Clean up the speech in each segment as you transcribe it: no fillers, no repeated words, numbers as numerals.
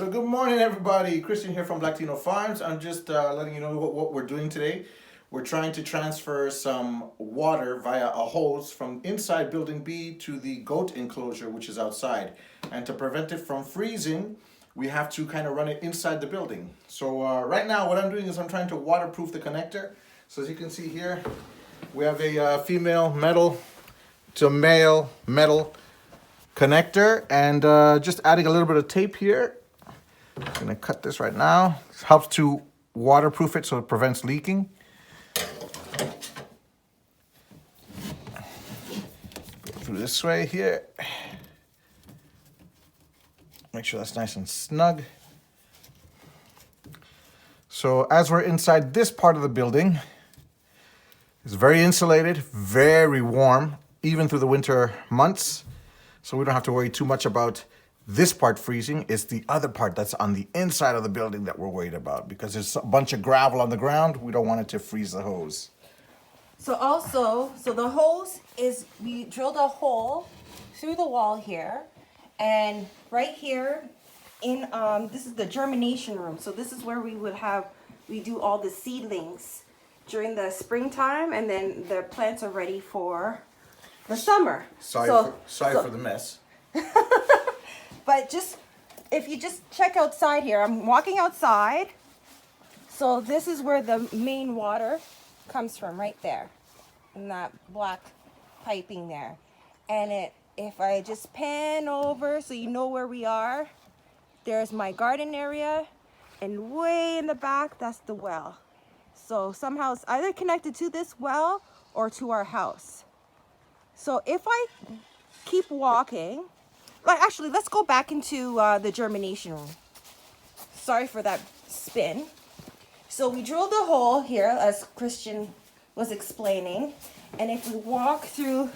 So good morning, everybody. Christian here from BlackTino Farms. I'm just letting you know what we're doing today. We're trying to transfer some water via a hose from inside building B to the goat enclosure, which is outside. And to prevent it from freezing, we have to kind of run it inside the building. So right now what I'm doing is I'm trying to waterproof the connector. So as you can see here, we have a female metal to male metal connector, and just adding a little bit of tape here. I'm gonna cut this right now. This helps to waterproof it so it prevents leaking. Go through this way here. Make sure that's nice and snug. So as we're inside this part of the building, it's very insulated, very warm, even through the winter months. So we don't have to worry too much about this part freezing. It's the other part that's on the inside of the building that we're worried about, because there's a bunch of gravel on the ground. We don't want it to freeze the hose. So the hose is, we drilled a hole through the wall here, and right here in, this is the germination room. So this is where we do all the seedlings during the springtime, and then the plants are ready for the summer. Sorry for the mess. But if you just check outside here, I'm walking outside. So this is where the main water comes from, right there, in that black piping there. And if I just pan over so you know where we are, there's my garden area, and way in the back, that's the well. So somehow it's either connected to this well or to our house. So if I keep walking, actually, let's go back into the germination room. Sorry for that spin. So we drilled a hole here, as Christian was explaining. And if we walk through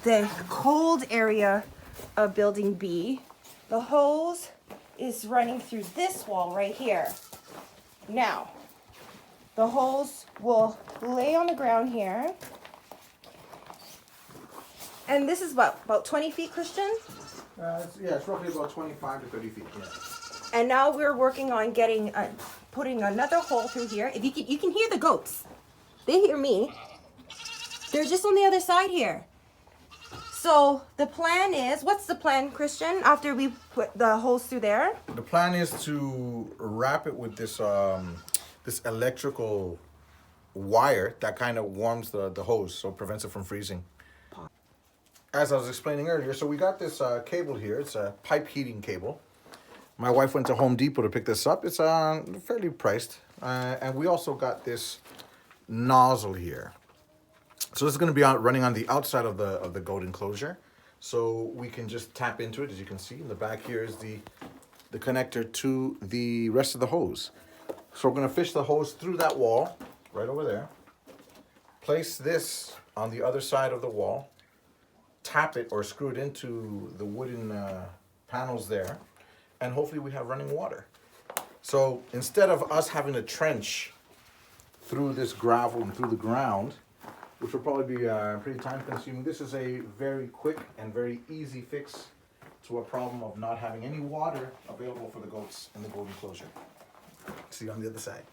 the cold area of building B, the hose is running through this wall right here. Now, the hose will lay on the ground here. And this is about 20 feet, Christian? It's roughly about 25 to 30 feet. Yeah. And now we're working on putting another hole through here. If you can hear the goats. They hear me. They're just on the other side here. So the plan is, what's the plan, Christian, after we put the hose through there? The plan is to wrap it with this this electrical wire that kind of warms the hose, so it prevents it from freezing. As I was explaining earlier, so we got this cable here. It's a pipe heating cable. My wife went to Home Depot to pick this up. It's fairly priced. And we also got this nozzle here. So this is going to be running on the outside of the goat enclosure. So we can just tap into it. As you can see, in the back here is the connector to the rest of the hose. So we're going to fish the hose through that wall, right over there. Place this on the other side of the wall. Tap it or screw it into the wooden panels there, and hopefully we have running water. So instead of us having to trench through this gravel and through the ground, which will probably be pretty time consuming, this is a very quick and very easy fix to a problem of not having any water available for the goats in the goat enclosure. See on the other side.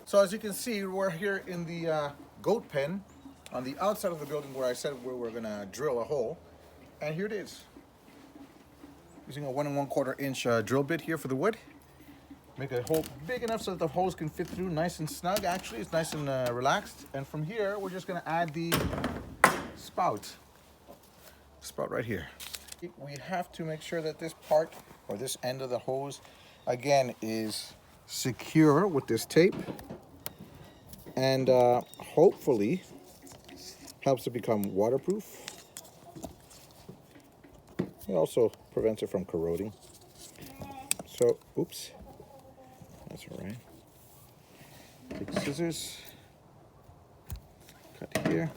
So as you can see, we're here in the goat pen on the outside of the building where I said where we're gonna drill a hole, and here it is. Using a 1 1/4 inch drill bit here for the wood. Make a hole big enough so that the hose can fit through, nice and snug. Actually, it's nice and relaxed. And from here, we're just gonna add the spout right here. We have to make sure that this part or this end of the hose again is secure with this tape, and hopefully helps it become waterproof. It also prevents it from corroding. So, oops, that's all right. Take scissors, cut here.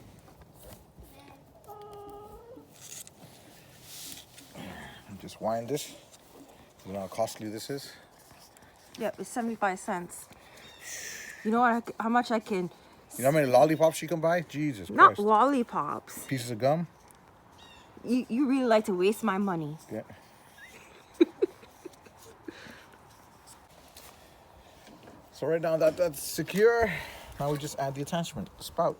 And just wind this. You know how costly this is? Yep, it's 75 cents. You know how much I can... You know how many lollipops you can buy? Jesus Not Christ. lollipops. Pieces of gum? You really like to waste my money. Yeah. So right now that's secure. Now we just add the attachment, the spout.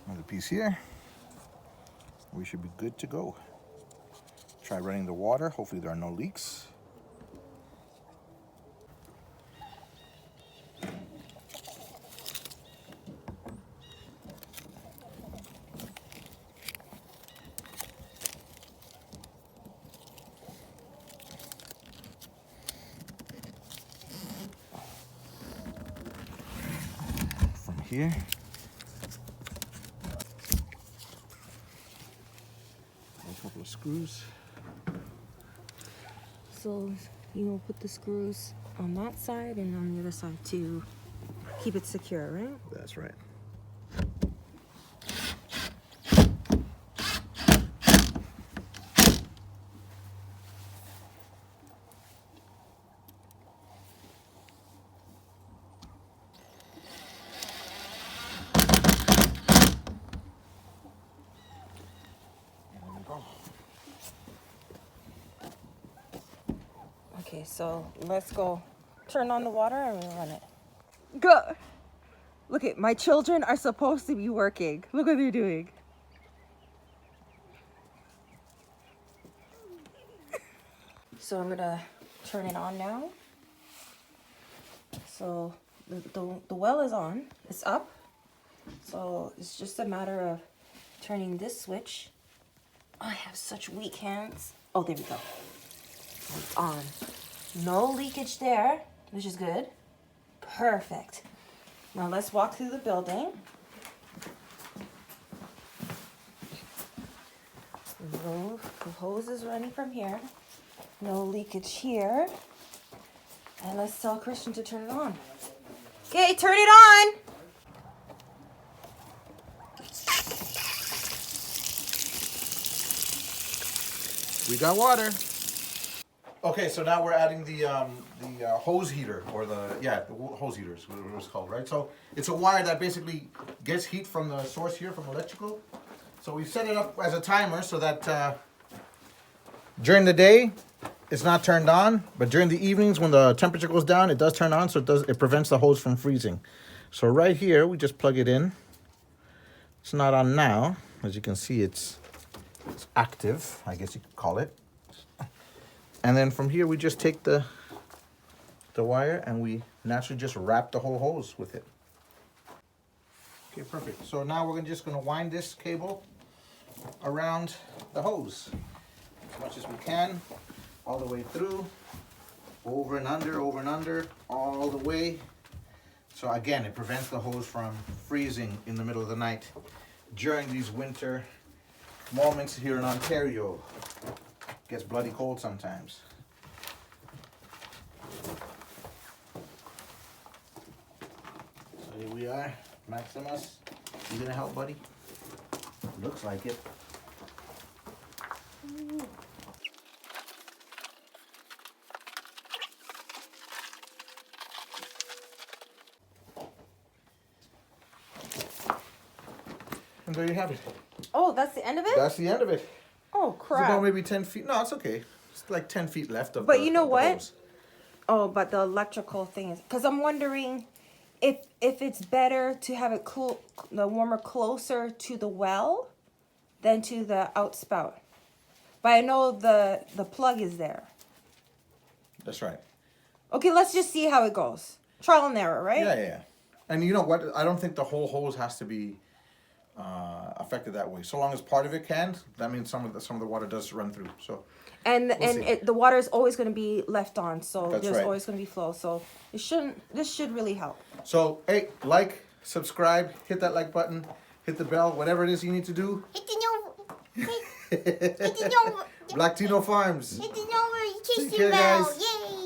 Another piece here. We should be good to go. Try running the water. Hopefully there are no leaks. From here. A couple of screws. So you will put the screws on that side and on the other side to keep it secure, right? That's right. Okay, so let's go turn on the water and we'll run it. Go! Look at my children are supposed to be working. Look what they're doing. So I'm gonna turn it on now. So the well is on, it's up. So it's just a matter of turning this switch. Oh, I have such weak hands. Oh, there we go. It's on. No leakage there, which is good. Perfect. Now let's walk through the building. The hose is running from here. No leakage here. And let's tell Christian to turn it on. Okay, turn it on. We got water. Okay, so now we're adding the hose heater, or the hose heater is what it was called, right? So it's a wire that basically gets heat from the source here, from electrical. So we set it up as a timer so that during the day it's not turned on, but during the evenings when the temperature goes down, it does turn on. So it prevents the hose from freezing. So right here we just plug it in. It's not on now, as you can see. It's active, I guess you could call it. And then from here, we just take the wire and we naturally just wrap the whole hose with it. Okay, perfect. So now we're just gonna wind this cable around the hose as much as we can, all the way through, over and under, all the way. So again, it prevents the hose from freezing in the middle of the night during these winter moments here in Ontario. Gets bloody cold sometimes. So here we are, Maximus. You gonna help, buddy? Looks like it. And there you have it. Oh, that's the end of it? That's the end of it. Oh, It's crap. about maybe 10 feet. No, it's okay. It's like 10 feet left of But you know what? hose. Oh, but the electrical thing is, because I'm wondering if it's better to have it cool, the warmer closer to the well than to the outspout. But I know the plug is there. That's right. Okay, let's just see how it goes. Trial and error, right? Yeah. And you know what? I don't think the whole hose has to be affected that way. So long as part of it can, that means some of the water does run through. So. And the water is always going to be left on, so That's there's right. always going to be flow. So this should really help. So hey, like, subscribe, hit that like button, hit the bell, whatever it is you need to do. Hit the Black-Tino Farms. Hit the number, kiss Take the care, bell. guys. Yay!